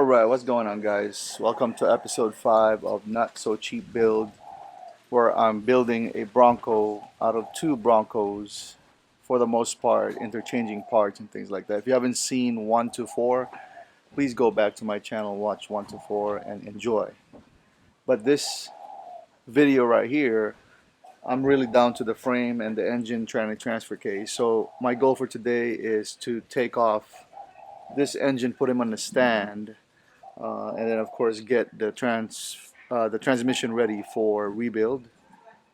Alright, what's going on, guys? Welcome to episode 5 of Not So Cheap Build, where I'm building a Bronco out of two Broncos for the most part, interchanging parts and things like that. If you haven't seen 1 to 4, please go back to my channel, watch 1 to 4 and enjoy. But this video right here, I'm really down to the frame and the engine transfer case. So my goal for today is to take off this engine, put him on the stand, and then of course get the transmission ready for rebuild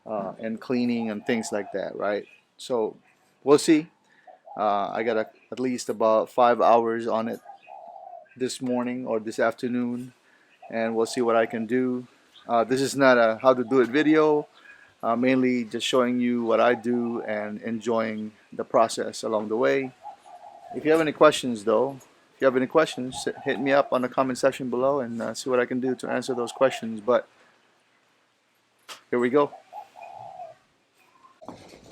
and cleaning and things like that, right? So we'll see. I got at least about 5 hours on it this morning or this afternoon, and we'll see what I can do. This is not a how to do it video, mainly just showing you what I do and enjoying the process along the way. If you have any questions though, if you have any questions, hit me up on the comment section below and see what I can do to answer those questions. But here we go.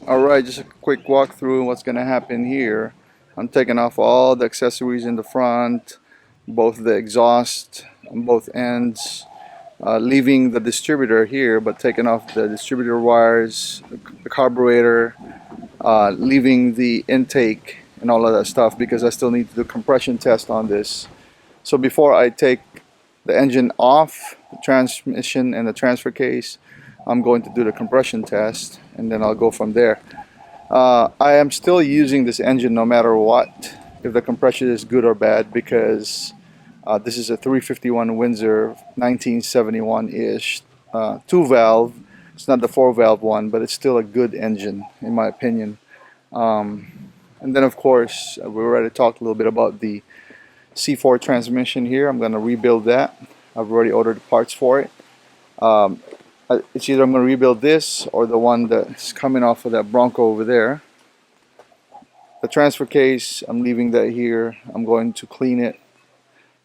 Alright, just a quick walkthrough of what's going to happen here. I'm taking off all the accessories in the front, both the exhaust on both ends, leaving the distributor here, but taking off the distributor wires, the carburetor, leaving the intake and all of that stuff because I still need to do compression test on this. So before I take the engine off, the transmission and the transfer case, I'm going to do the compression test and then I'll go from there. I am still using this engine no matter what, if the compression is good or bad, because this is a 351 Windsor 1971-ish 2-valve. It's not the 4-valve one, but it's still a good engine in my opinion. And then of course we already talked a little bit about the C4 transmission here. I'm going to rebuild that. I've already ordered parts for it. It's either I'm going to rebuild this or the one that's coming off of that Bronco over there. The transfer case, I'm leaving that here. I'm going to clean it,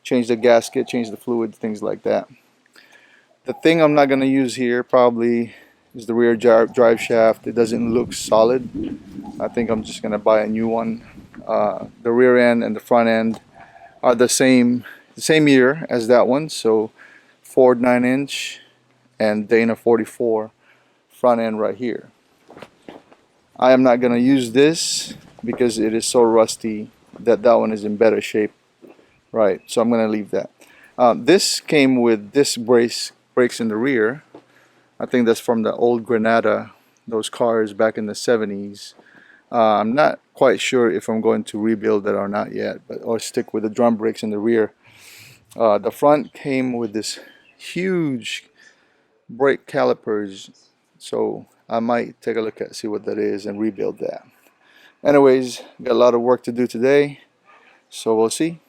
change the gasket, change the fluid, things like that. The thing I'm not going to use here probably is the rear drive shaft. It doesn't look solid. I think I'm just going to buy a new one. The rear end and the front end are the same year as that one, so Ford 9-inch and Dana 44 front end right here. I am not going to use this because it is so rusty that one is in better shape, right? So I'm going to leave that. This came with disc brakes in the rear. I think that's from the old Granada, those cars back in the 70s. I'm not quite sure if I'm going to rebuild that or not yet, or stick with the drum brakes in the rear. The front came with this huge brake calipers, so I might take a look at see what that is and rebuild that. Anyways, got a lot of work to do today, so we'll see.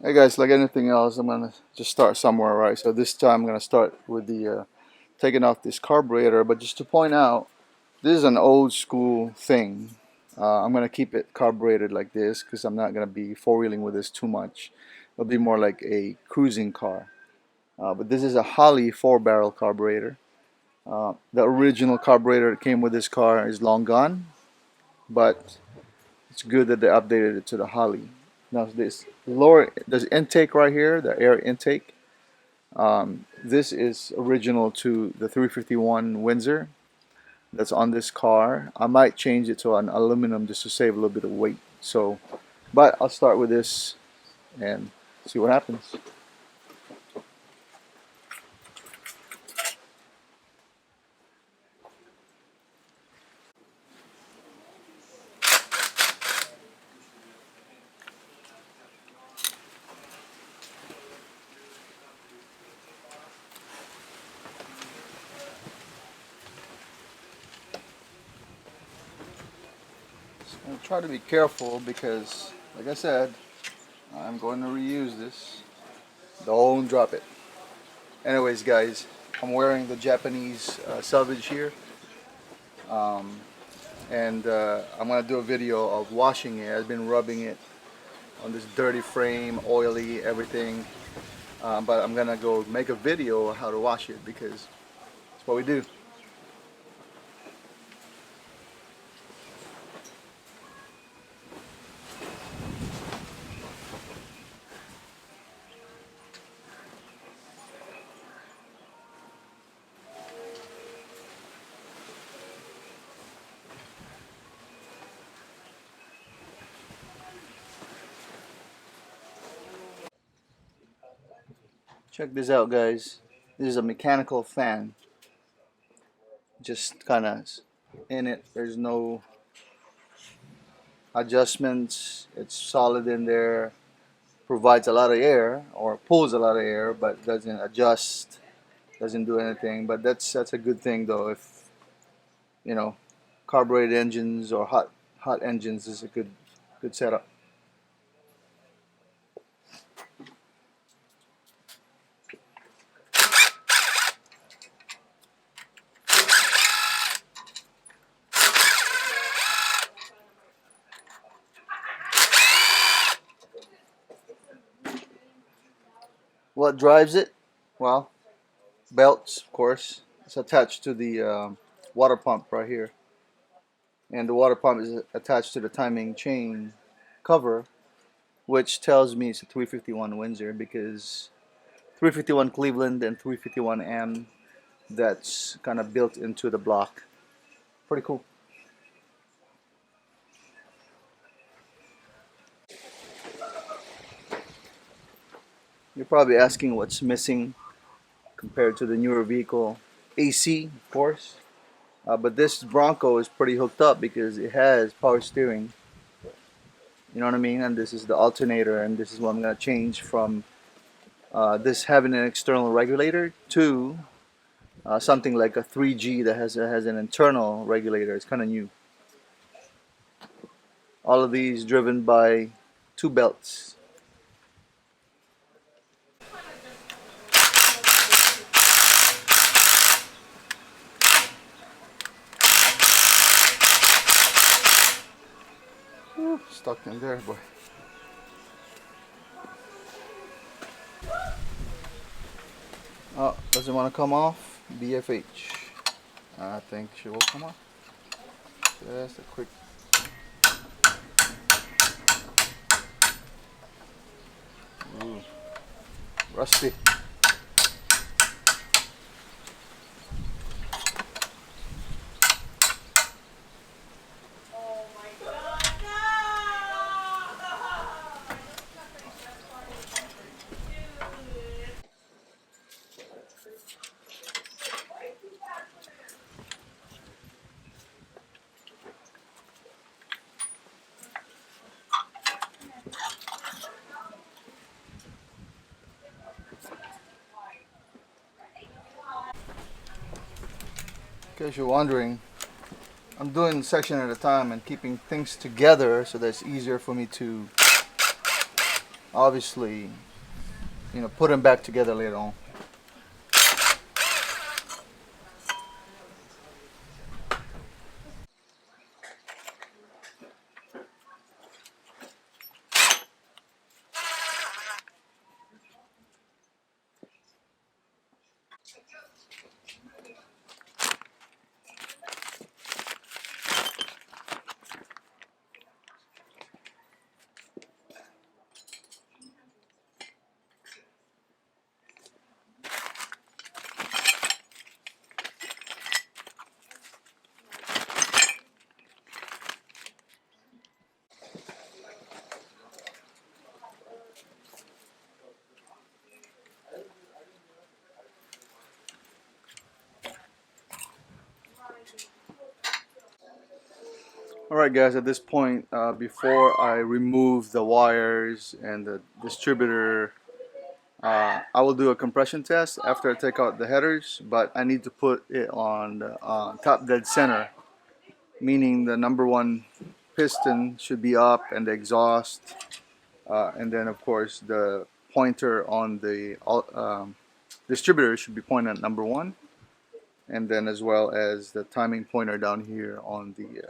Hey guys, like anything else, I'm gonna just start somewhere, right? So this time I'm gonna start with the taking off this carburetor. But just to point out, this is an old school thing. I'm gonna keep it carbureted like this because I'm not gonna be four-wheeling with this too much. It'll be more like a cruising car. But this is a Holley 4-barrel carburetor. The original carburetor that came with this car is long gone, but it's good that they updated it to the Holley. Now this intake right here, the air intake. This is original to the 351 Windsor that's on this car. I might change it to an aluminum just to save a little bit of weight. So, but I'll start with this and see what happens. I'm gonna try to be careful because, like I said, I'm going to reuse this. Don't drop it. Anyways, guys, I'm wearing the Japanese selvage here, and I'm gonna do a video of washing it. I've been rubbing it on this dirty frame, oily, everything. But I'm gonna go make a video of how to wash it because that's what we do. Check this out, guys. This is a mechanical fan. Just kind of in it. There's no adjustments. It's solid in there. Provides a lot of air or pulls a lot of air, but doesn't adjust. Doesn't do anything. But that's a good thing though. If you know, carbureted engines or hot engines is a good setup. What drives it? Well, belts, of course. It's attached to the water pump right here, and the water pump is attached to the timing chain cover, which tells me it's a 351 Windsor because 351 Cleveland and 351 M. That's kind of built into the block. Pretty cool. You're probably asking what's missing compared to the newer vehicle. AC, of course. But this Bronco is pretty hooked up because it has power steering. You know what I mean? And this is the alternator, and this is what I'm going to change from this having an external regulator to something like a 3G that has an internal regulator. It's kind of new. All of these driven by two belts. Ooh, stuck in there, boy. Oh, doesn't want to come off. BFH. I think she will come off. Just a quick. Ooh, rusty. In case you're wondering, I'm doing section at a time and keeping things together so that it's easier for me to obviously, put them back together later on. Alright guys, at this point, before I remove the wires and the distributor, I will do a compression test after I take out the headers, but I need to put it on the top dead center, meaning the number one piston should be up and the exhaust, and then of course the pointer on the distributor should be pointed at number one, and then as well as the timing pointer down here on the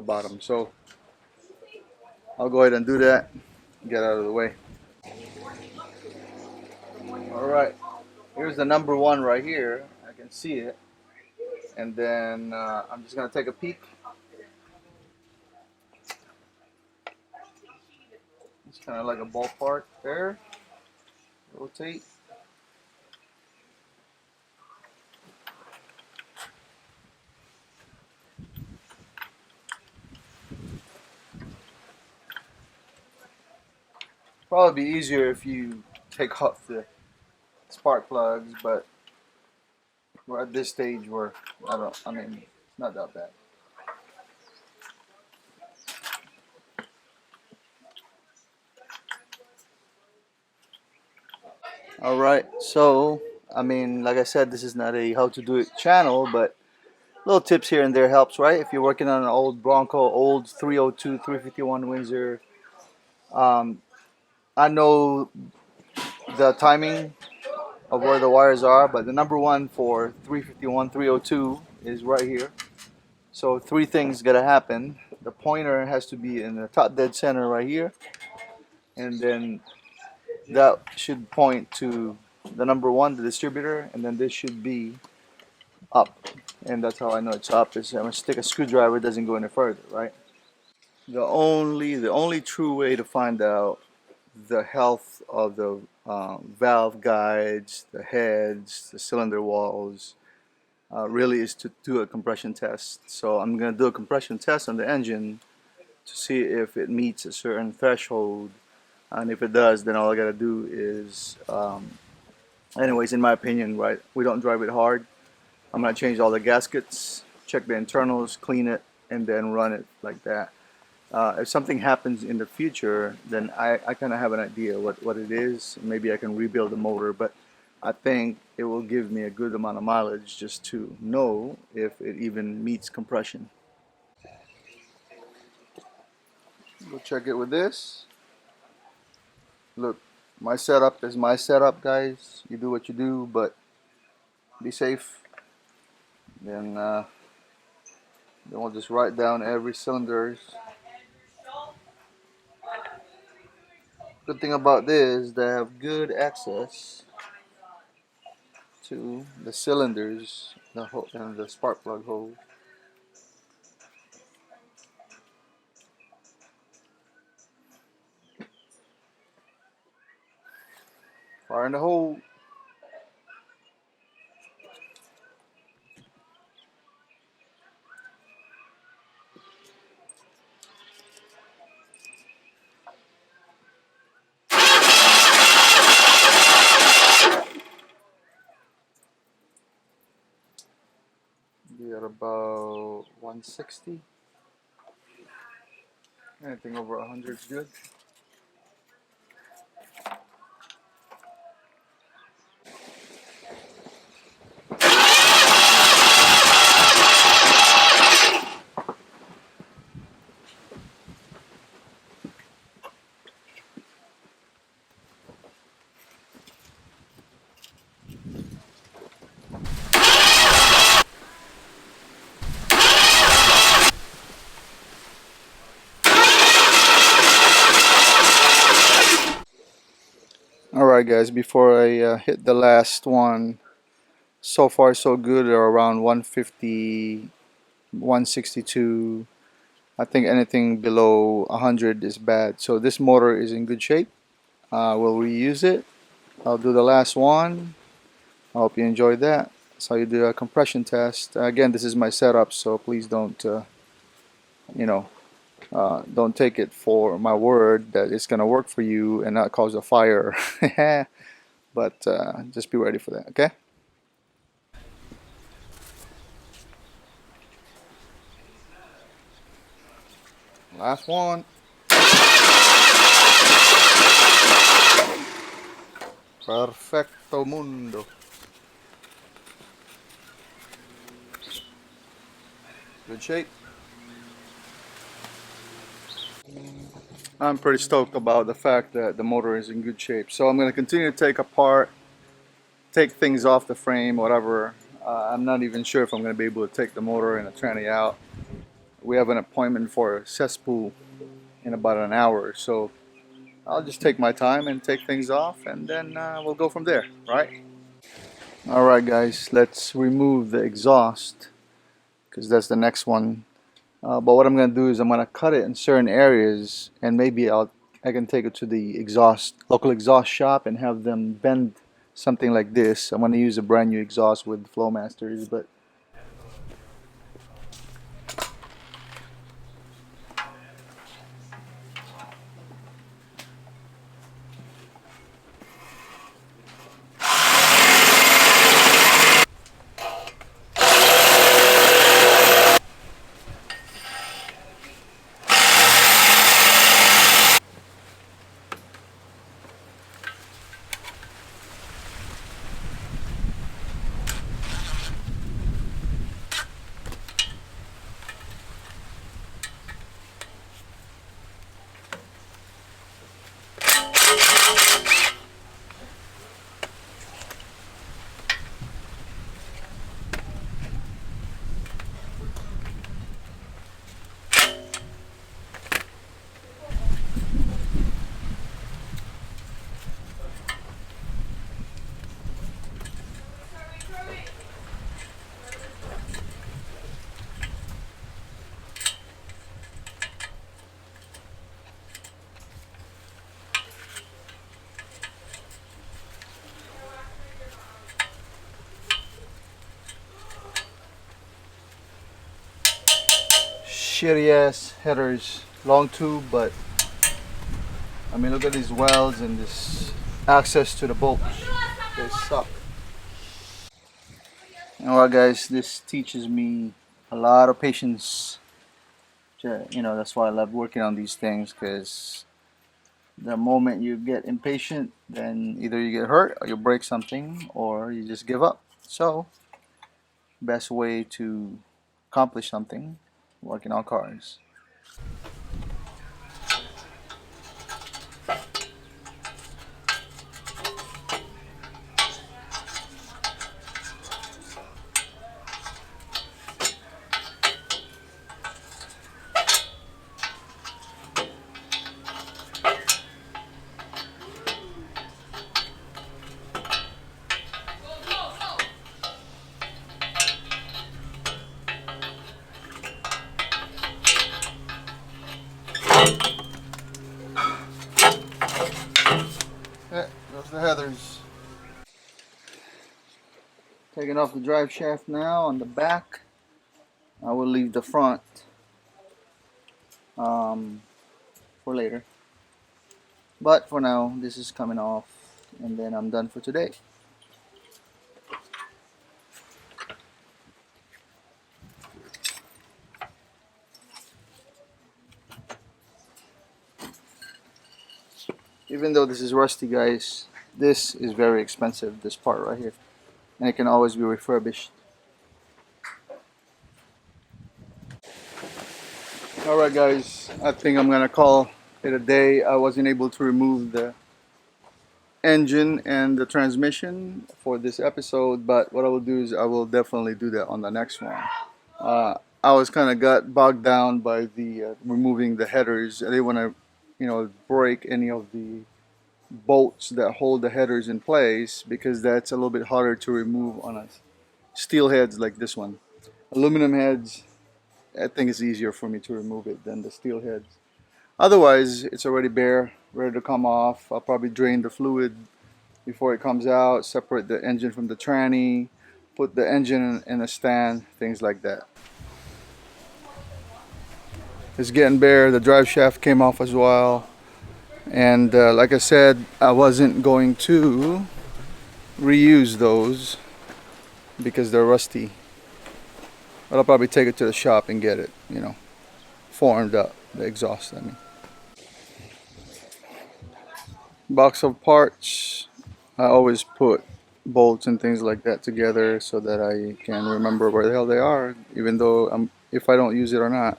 bottom. So I'll go ahead and do that, get out of the way. Alright, here's the number one right here. I can see it. And then I'm just going to take a peek. It's kind of like a ballpark there. Rotate. Probably be easier if you take off the spark plugs, but we're at this stage where I mean, it's not that bad. All right, so I mean, like I said, this is not a how to do it channel, but little tips here and there helps, right? If you're working on an old Bronco, old 302, 351 Windsor, um, I know the timing of where the wires are, but the number one for 351, 302 is right here. So three things gotta happen. The pointer has to be in the top dead center right here, and then that should point to the number one, the distributor, and then this should be up. And that's how I know it's up. Is I'm gonna stick a screwdriver, it doesn't go any further, right? The only true way to find out the health of the valve guides, the heads, the cylinder walls, really is to do a compression test. So I'm going to do a compression test on the engine to see if it meets a certain threshold, and if it does, then all I got to do is, anyways, in my opinion, right, we don't drive it hard. I'm going to change all the gaskets, check the internals, clean it, and then run it like that. If something happens in the future, then I kind of have an idea what it is. Maybe I can rebuild the motor, but I think it will give me a good amount of mileage just to know if it even meets compression. We'll check it with this. Look, my setup is my setup, guys. You do what you do, but be safe. Then we'll just write down every cylinders. Good thing about this is they have good access to the cylinders, and the spark plug hole. Fire in the hole. Be at about 160. Anything over 100 is good. Alright guys, before I hit the last one, so far so good. They're around 150, 162. I think anything below 100 is bad. So this motor is in good shape. We'll reuse it. I'll do the last one. I hope you enjoyed that. That's how you do a compression test. Again, this is my setup, so please don't, you know, don't take it for my word that it's gonna work for you and not cause a fire. But just be ready for that, okay? Last one. Perfecto mundo. Good shape. I'm pretty stoked about the fact that the motor is in good shape. So I'm going to continue to take apart, take things off the frame, whatever. I'm not even sure if I'm going to be able to take the motor and the tranny out. We have an appointment for a cesspool in about an hour, so I'll just take my time and take things off, and then we'll go from there, right? Alright guys, let's remove the exhaust, because that's the next one. But what I'm going to do is I'm going to cut it in certain areas, and maybe I can take it to the local exhaust shop and have them bend something like this. I'm going to use a brand new exhaust with Flowmasters, but shitty ass headers, long tube, but I mean look at these welds and this access to the bolts. They suck. Alright guys, this teaches me a lot of patience. You know, that's why I love working on these things, because the moment you get impatient, then either you get hurt or you break something or you just give up. So best way to accomplish something, working on cars. Yeah, those are the heathers. Taking off the drive shaft now on the back. I will leave the front for later. But for now, this is coming off and then I'm done for today. Even though this is rusty, guys, this is very expensive, this part right here. And it can always be refurbished. Alright guys, I think I'm gonna call it a day. I wasn't able to remove the engine and the transmission for this episode, but what I will do is I will definitely do that on the next one. I was kind of got bogged down by the removing the headers. I didn't want to, you know, break any of the bolts that hold the headers in place, because that's a little bit harder to remove on a steel heads like this one. Aluminum heads, I think it's easier for me to remove it than the steel heads. Otherwise, it's already bare, ready to come off. I'll probably drain the fluid before it comes out, separate the engine from the tranny, put the engine in a stand, things like that. It's getting bare. The drive shaft came off as well. And like I said, I wasn't going to reuse those because they're rusty. But I'll probably take it to the shop and get it, you know, formed up, the exhaust, I mean. Box of parts. I always put bolts and things like that together so that I can remember where the hell they are, even though if I don't use it or not.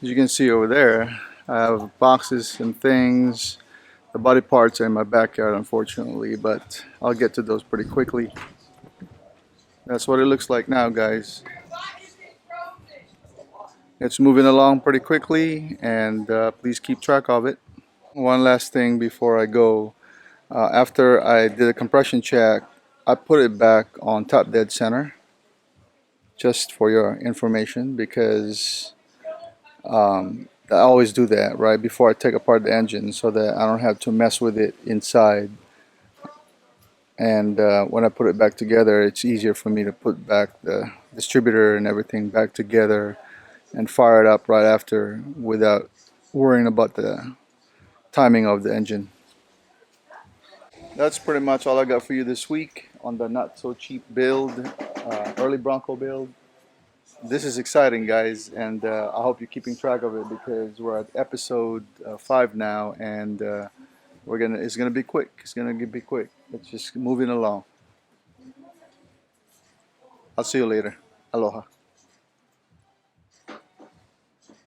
As you can see over there, I have boxes and things. The body parts are in my backyard, unfortunately, but I'll get to those pretty quickly. That's what it looks like now, guys. It's moving along pretty quickly, and please keep track of it. One last thing before I go. After I did a compression check, I put it back on top dead center, just for your information, because I always do that right before I take apart the engine so that I don't have to mess with it inside. And when I put it back together, it's easier for me to put back the distributor and everything back together and fire it up right after without worrying about the timing of the engine. That's pretty much all I got for you this week on the not so cheap build, early Bronco build. This is exciting, guys, and I hope you're keeping track of it, because we're at episode 5 now, and it's gonna be quick. It's gonna be quick. It's just moving along. I'll see you later. Aloha.